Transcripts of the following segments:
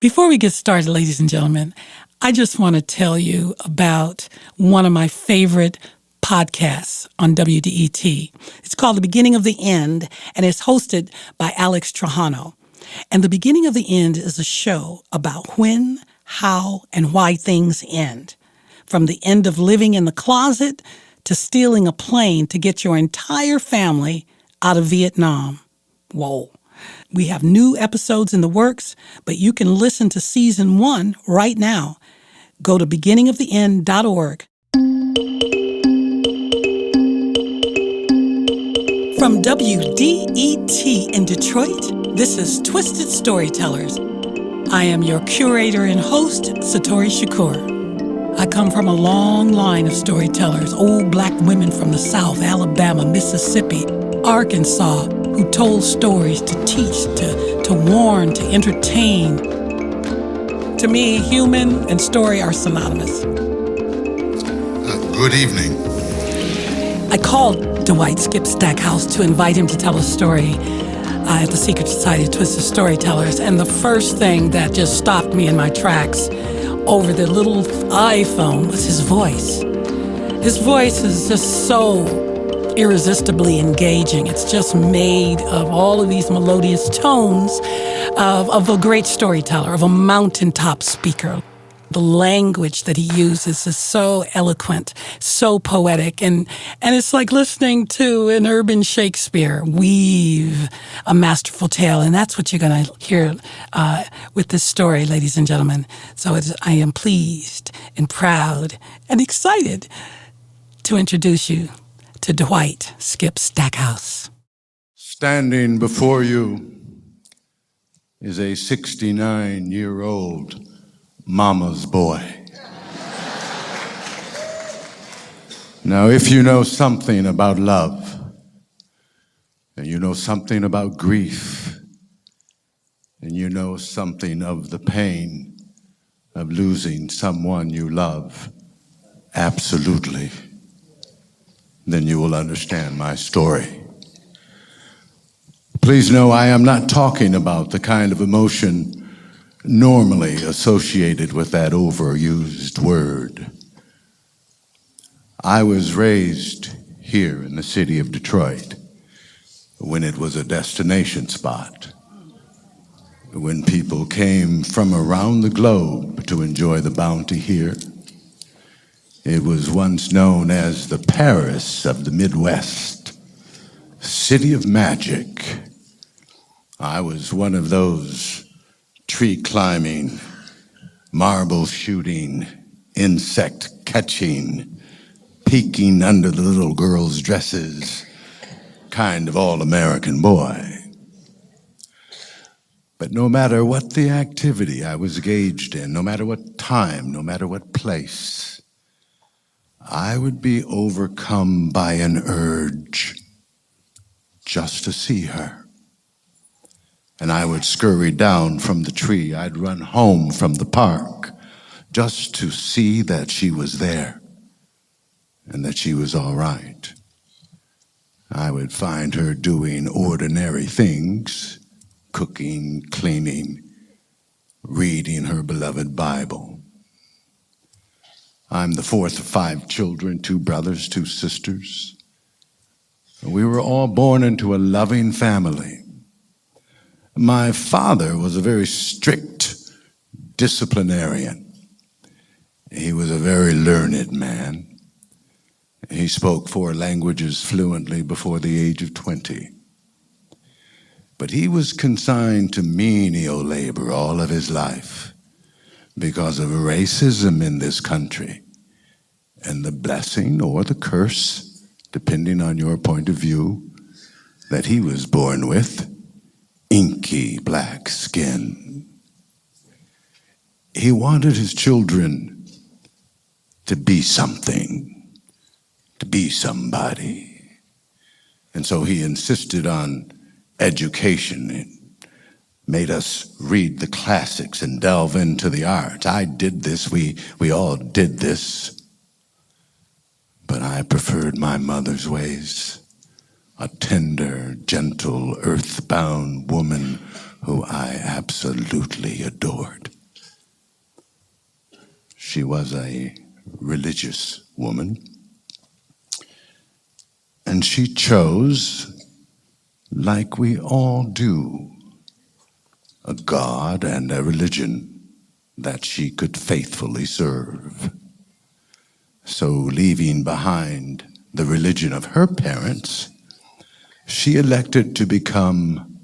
Before we get started, ladies and gentlemen, I just want to tell you about one of my favorite podcasts on WDET. It's called The Beginning of the End, and it's hosted by Alex Trajano. And The Beginning of the End is a show about when, how, and why things end. From the end of living in the closet to stealing a plane to get your entire family out of Vietnam. Whoa. We have new episodes in the works, but you can listen to season 1 right now. Go to beginningoftheend.org. From WDET in Detroit, this is Twisted Storytellers. I am your curator and host, Satori Shakur. I come from a long line of storytellers, old black women from the South, Alabama, Mississippi, Arkansas, who told stories to teach, to warn, to entertain. To me, human and story are synonymous. Good evening. I called Dwight Stackhouse to invite him to tell a story at the Secret Society of Twisted Storytellers, and the first thing that just stopped me in my tracks over the little iPhone was his voice. His voice is just so irresistibly engaging. It's just made of all of these melodious tones of a great storyteller, of a mountaintop speaker. The language that he uses is so eloquent, so poetic, and it's like listening to an urban Shakespeare weave a masterful tale, and that's what you're going to hear with this story, ladies and gentlemen. So I am pleased and proud and excited to introduce you to Dwight Stackhouse. Standing before you is a 69-year-old mama's boy. Now, if you know something about love, and you know something about grief, and you know something of the pain of losing someone you love, absolutely, then you will understand my story. Please know I am not talking about the kind of emotion normally associated with that overused word. I was raised here in the city of Detroit when it was a destination spot, when people came from around the globe to enjoy the bounty here. It was once known as the Paris of the Midwest, city of magic. I was one of those tree climbing, marble shooting, insect catching, peeking under the little girls' dresses, kind of all-American boy. But no matter what the activity I was engaged in, no matter what time, no matter what place, I would be overcome by an urge just to see her. And I would scurry down from the tree. I'd run home from the park just to see that she was there and that she was all right. I would find her doing ordinary things, cooking, cleaning, reading her beloved Bible. I'm the fourth of 5 children, 2 brothers, 2 sisters. We were all born into a loving family. My father was a very strict disciplinarian. He was a very learned man. He spoke 4 languages fluently before the age of 20. But he was consigned to menial labor all of his life because of racism in this country and the blessing or the curse, depending on your point of view, that he was born with, inky black skin. He wanted his children to be something, to be somebody. And so he insisted on education and made us read the classics and delve into the arts. I did this, we all did this. But I preferred my mother's ways. A tender, gentle, earthbound woman who I absolutely adored. She was a religious woman, and she chose, like we all do, a God and a religion that she could faithfully serve. So, leaving behind the religion of her parents, she elected to become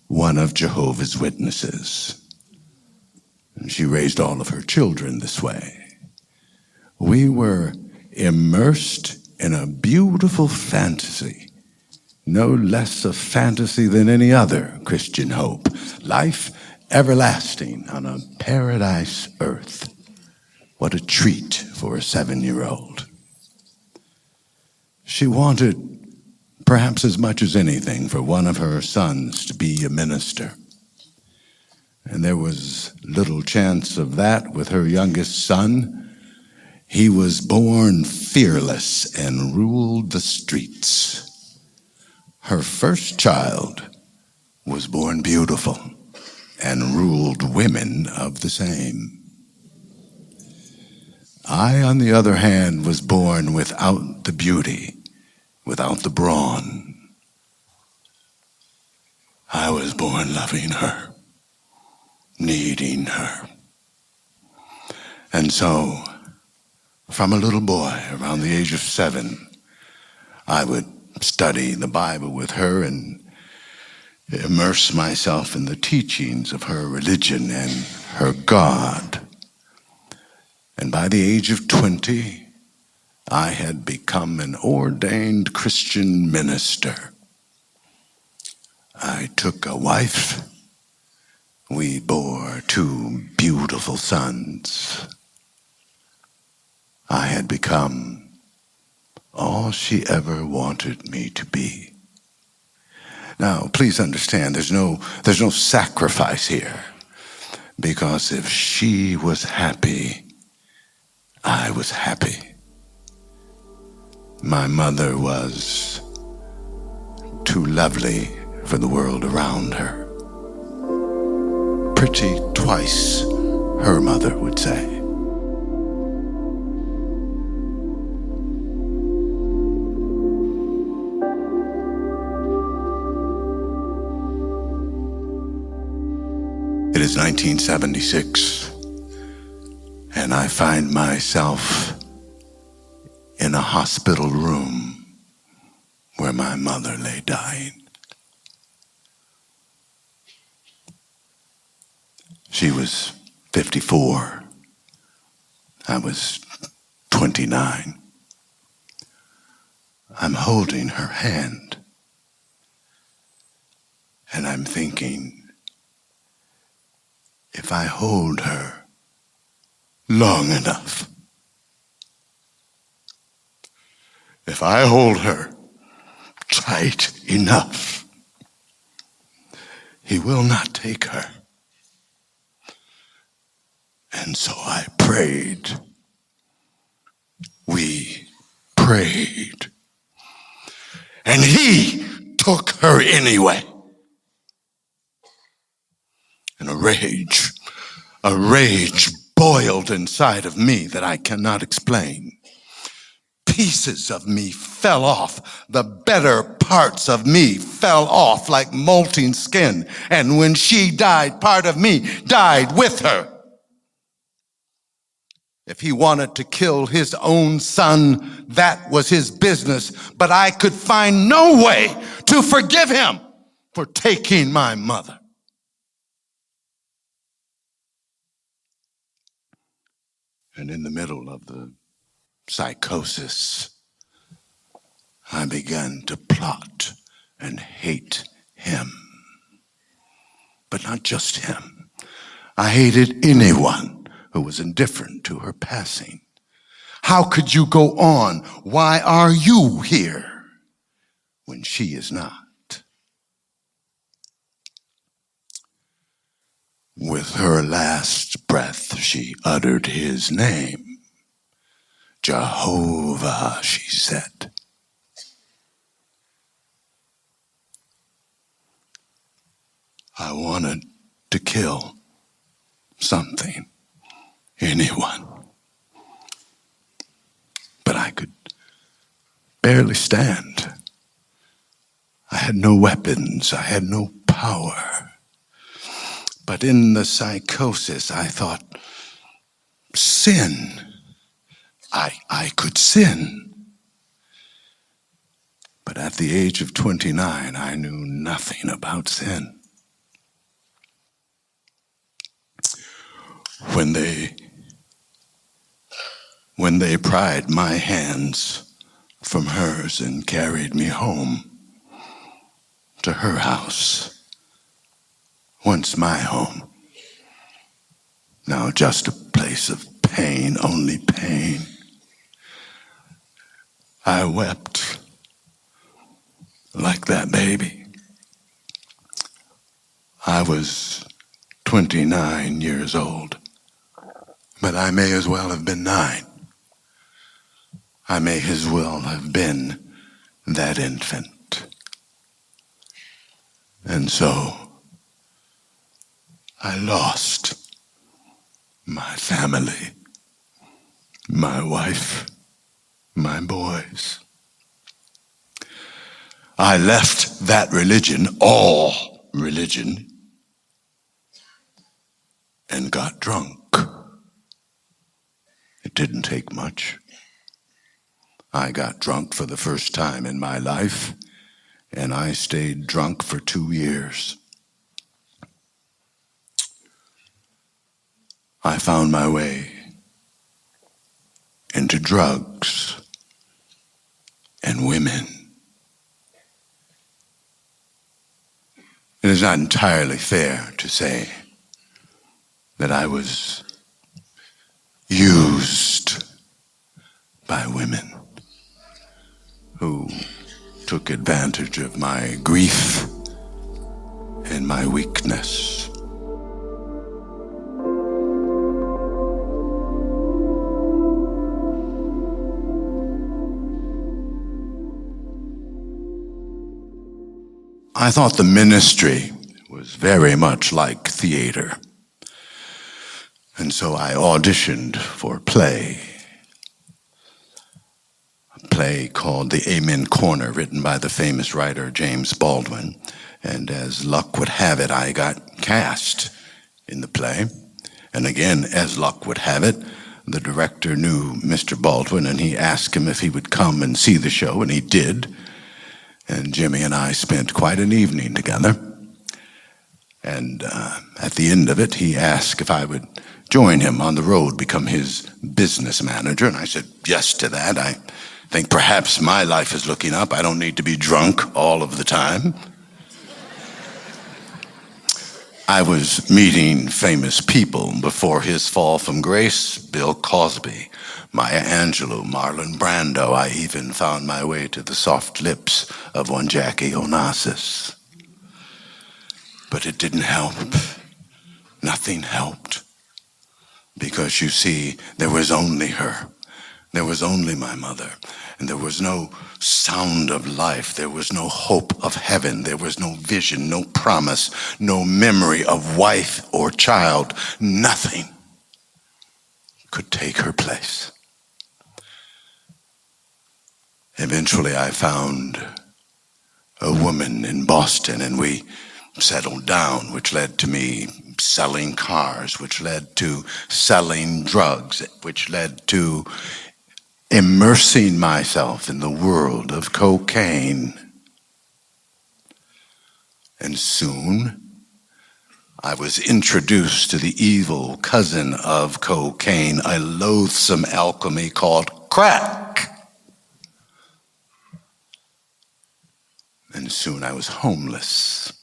one of Jehovah's Witnesses. And she raised all of her children this way. We were immersed in a beautiful fantasy, no less a fantasy than any other Christian hope. Life everlasting on a paradise earth. What a treat for a 7-year-old. She wanted, perhaps as much as anything, for one of her sons to be a minister. And there was little chance of that with her youngest son. He was born fearless and ruled the streets. Her first child was born beautiful and ruled women of the same. I, on the other hand, was born without the beauty, without the brawn. I was born loving her, needing her. And so, from a little boy around the age of 7, I would study the Bible with her and immerse myself in the teachings of her religion and her God. And by the age of 20, I had become an ordained Christian minister. I took a wife. We bore 2 beautiful sons. I had become all she ever wanted me to be. Now, please understand, there's no sacrifice here, because if she was happy, I was happy. My mother was too lovely for the world around her. Pretty twice, her mother would say. It is 1976, and I find myself in a hospital room where my mother lay dying. She was 54. I was 29. I'm holding her hand, and I'm thinking, if I hold her long enough, if I hold her tight enough, he will not take her. And so I prayed. We prayed. And he took her anyway. And a rage boiled inside of me that I cannot explain. Pieces of me fell off. The better parts of me fell off like molting skin. And when she died, part of me died with her. If he wanted to kill his own son, that was his business. But I could find no way to forgive him for taking my mother. And in the middle of the psychosis, I began to plot and hate him. But not just him. I hated anyone who was indifferent to her passing. How could you go on? Why are you here when she is not? With her last breath, she uttered his name. Jehovah, she said. I wanted to kill something, anyone. But I could barely stand. I had no weapons. I had no power. But in the psychosis, I thought, sin. I could sin. But at the age of 29, I knew nothing about sin. When they pried my hands from hers and carried me home to her house, once my home, now just a place of pain, only pain, I wept like that baby. I was 29 years old, but I may as well have been 9. I may as well have been that infant. And so I lost my family, my wife, my boys. I left that religion, all religion, and got drunk. It didn't take much. I got drunk for the first time in my life, and I stayed drunk for 2 years. I found my way into drugs and women. It is not entirely fair to say that I was used by women who took advantage of my grief and my weakness. I thought the ministry was very much like theater. And so I auditioned for a play called The Amen Corner, written by the famous writer James Baldwin. And as luck would have it, I got cast in the play. And again, as luck would have it, the director knew Mr. Baldwin, and he asked him if he would come and see the show, and he did. And Jimmy and I spent quite an evening together. And at the end of it, he asked if I would join him on the road, become his business manager. And I said yes to that. I think perhaps my life is looking up. I don't need to be drunk all of the time. I was meeting famous people before his fall from grace: Bill Cosby, Maya Angelou, Marlon Brando. I even found my way to the soft lips of one Jackie Onassis. But it didn't help. Nothing helped. Because you see, there was only her. There was only my mother. And there was no sound of life. There was no hope of heaven. There was no vision, no promise, no memory of wife or child. Nothing could take her place. Eventually I found a woman in Boston, and we settled down, which led to me selling cars, which led to selling drugs, which led to immersing myself in the world of cocaine. And soon I was introduced to the evil cousin of cocaine, a loathsome alchemy called crack. And soon I was homeless.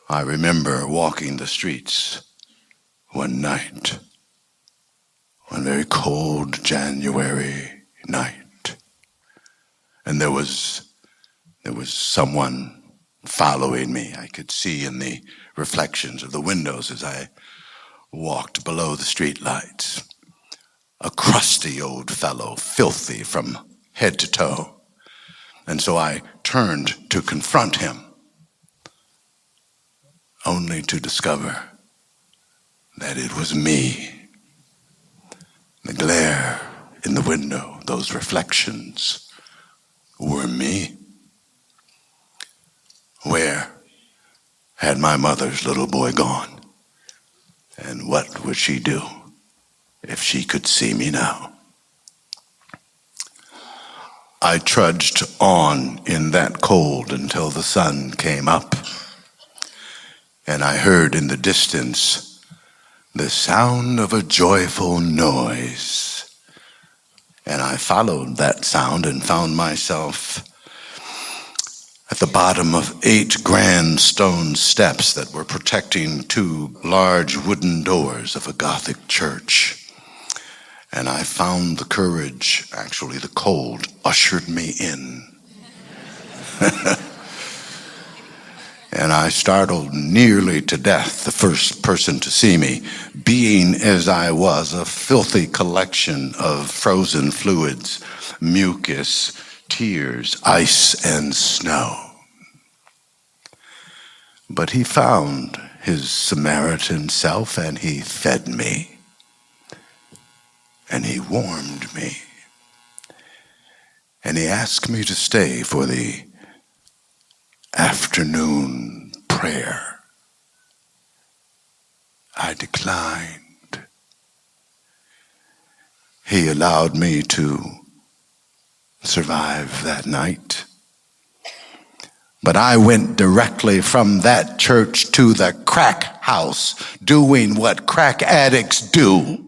I remember walking the streets one night, one very cold January night, and there was someone following me. I could see in the reflections of the windows as I walked below the street lights. A crusty old fellow, filthy from head to toe. And so I turned to confront him. only to discover that it was me. The glare in the window, those reflections, were me. Where had my mother's little boy gone? And what would she do if she could see me now? I trudged on in that cold until the sun came up, and I heard in the distance the sound of a joyful noise. And I followed that sound and found myself at the bottom of 8 grand stone steps that were protecting 2 large wooden doors of a Gothic church. And I found the courage, actually the cold, ushered me in. And I startled nearly to death the first person to see me, being as I was a filthy collection of frozen fluids, mucus, tears, ice, and snow. But he found his Samaritan self, and he fed me. And he warmed me. And he asked me to stay for the afternoon prayer. I declined. He allowed me to survive that night. But I went directly from that church to the crack house, doing what crack addicts do.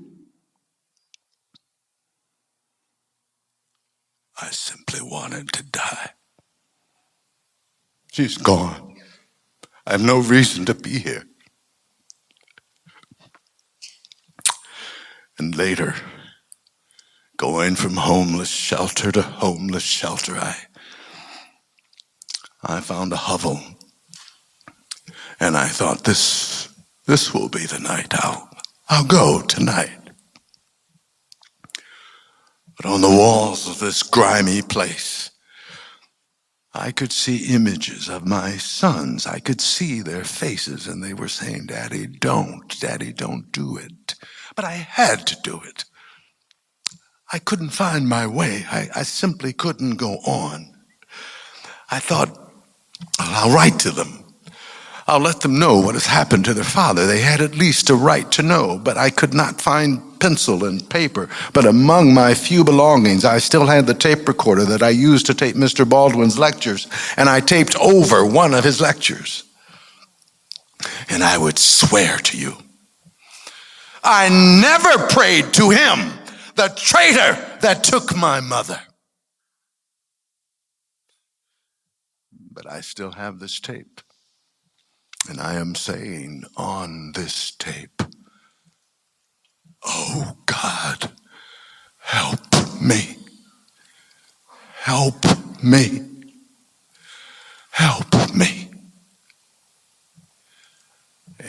I simply wanted to die. She's gone. I have no reason to be here. And later, going from homeless shelter to homeless shelter, I found a hovel. And I thought, this will be the night. I'll go tonight. But on the walls of this grimy place, I could see images of my sons. I could see their faces, and they were saying, Daddy, don't do it. But I had to do it. I couldn't find my way. I simply couldn't go on. I thought, I'll write to them. I'll let them know what has happened to their father. They had at least a right to know, but I could not find pencil and paper. But among my few belongings, I still had the tape recorder that I used to tape Mr. Baldwin's lectures, and I taped over one of his lectures. And I would swear to you, I never prayed to him, the traitor that took my mother. But I still have this tape. And I am saying on this tape, oh God, help me. Help me. Help me.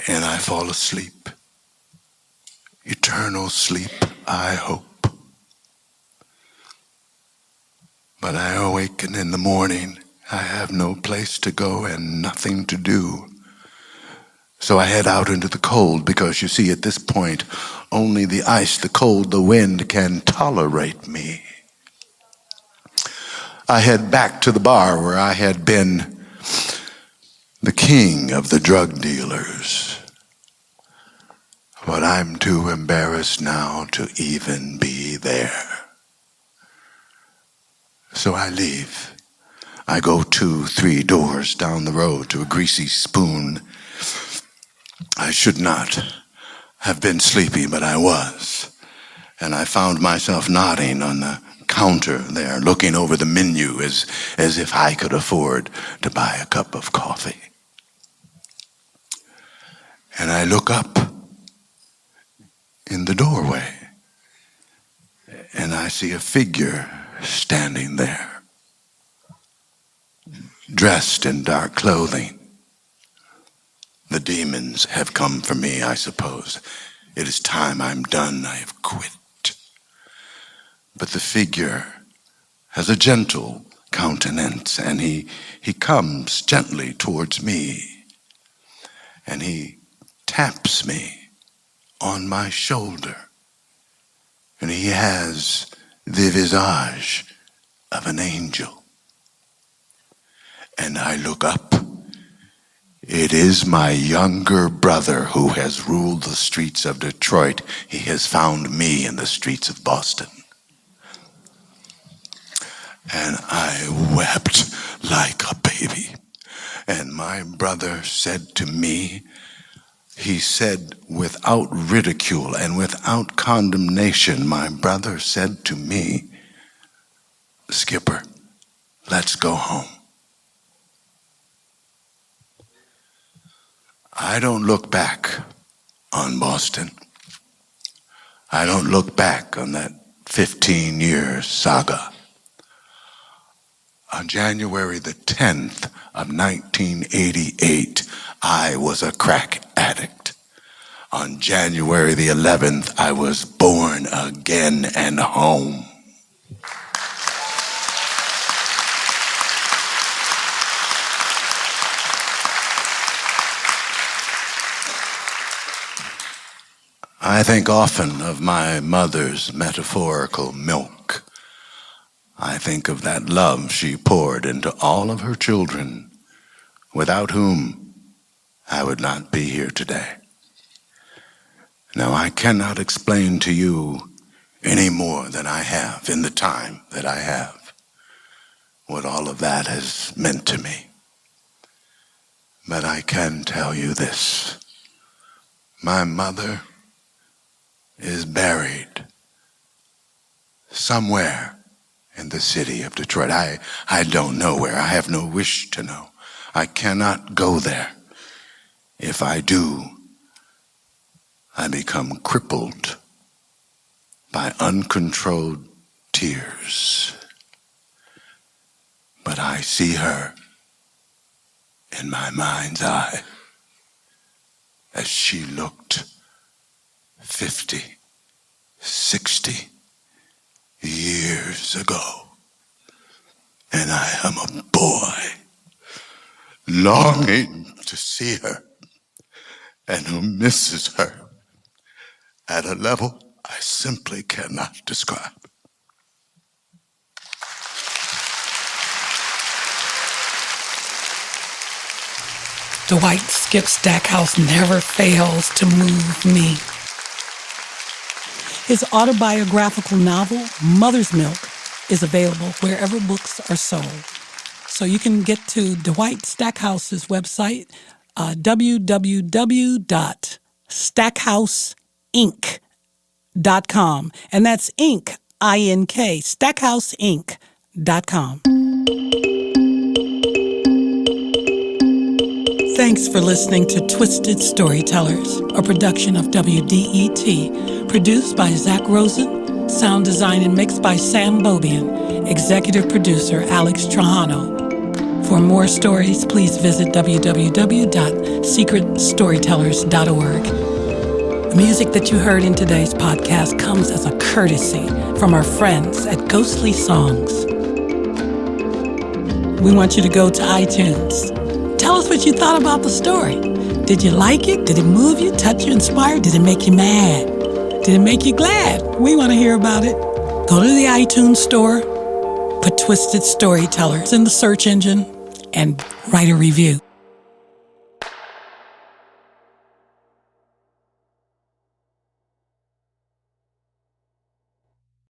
And I fall asleep. Eternal sleep, I hope. But I awaken in the morning. I have no place to go and nothing to do. So I head out into the cold because, you see, at this point, only the ice, the cold, the wind can tolerate me. I head back to the bar where I had been the king of the drug dealers. But I'm too embarrassed now to even be there. So I leave. I go 2-3 doors down the road to a greasy spoon. I should not have been sleepy, but I was. And I found myself nodding on the counter there, looking over the menu as if I could afford to buy a cup of coffee. And I look up in the doorway, and I see a figure standing there, dressed in dark clothing. The demons have come for me, I suppose. It is time I'm done. I have quit. But the figure has a gentle countenance, and he comes gently towards me. and he taps me on my shoulder, and he has the visage of an angel. And I look up. It is my younger brother who has ruled the streets of Detroit. He has found me in the streets of Boston. And I wept like a baby. And my brother said to me, he said without ridicule and without condemnation, my brother said to me, "Skipper, let's go home." I don't look back on Boston. I don't look back on that 15-year saga. On January the 10th of 1988, I was a crack addict. On January the 11th, I was born again and home. I think often of my mother's metaphorical milk. I think of that love she poured into all of her children, without whom I would not be here today. Now, I cannot explain to you any more than I have in the time that I have what all of that has meant to me. But I can tell you this. My mother is buried somewhere in the city of Detroit. I don't know where. I have no wish to know. I cannot go there. If I do, I become crippled by uncontrolled tears. But I see her in my mind's eye as she looked 50, 60 years ago. And I am a boy longing to see her and who misses her at a level I simply cannot describe. Dwight Skip Stackhouse never fails to move me. His autobiographical novel, Mother's Milk, is available wherever books are sold. So you can get to Dwight Stackhouse's website, www.stackhouseinc.com. And that's Inc, I-N-K, stackhouseinc.com. Thanks for listening to Twisted Storytellers, a production of WDET, produced by Zach Rosen, sound design and mixed by Sam Bobian, executive producer Alex Trajano. For more stories, please visit www.secretstorytellers.org. The music that you heard in today's podcast comes as a courtesy from our friends at Ghostly Songs. We want you to go to iTunes. Tell us what you thought about the story. Did you like it? Did it move you, touch you, inspire? Did it make you mad? Did it make you glad? We want to hear about it. Go to the iTunes store, put Twisted Storytellers in the search engine, and write a review.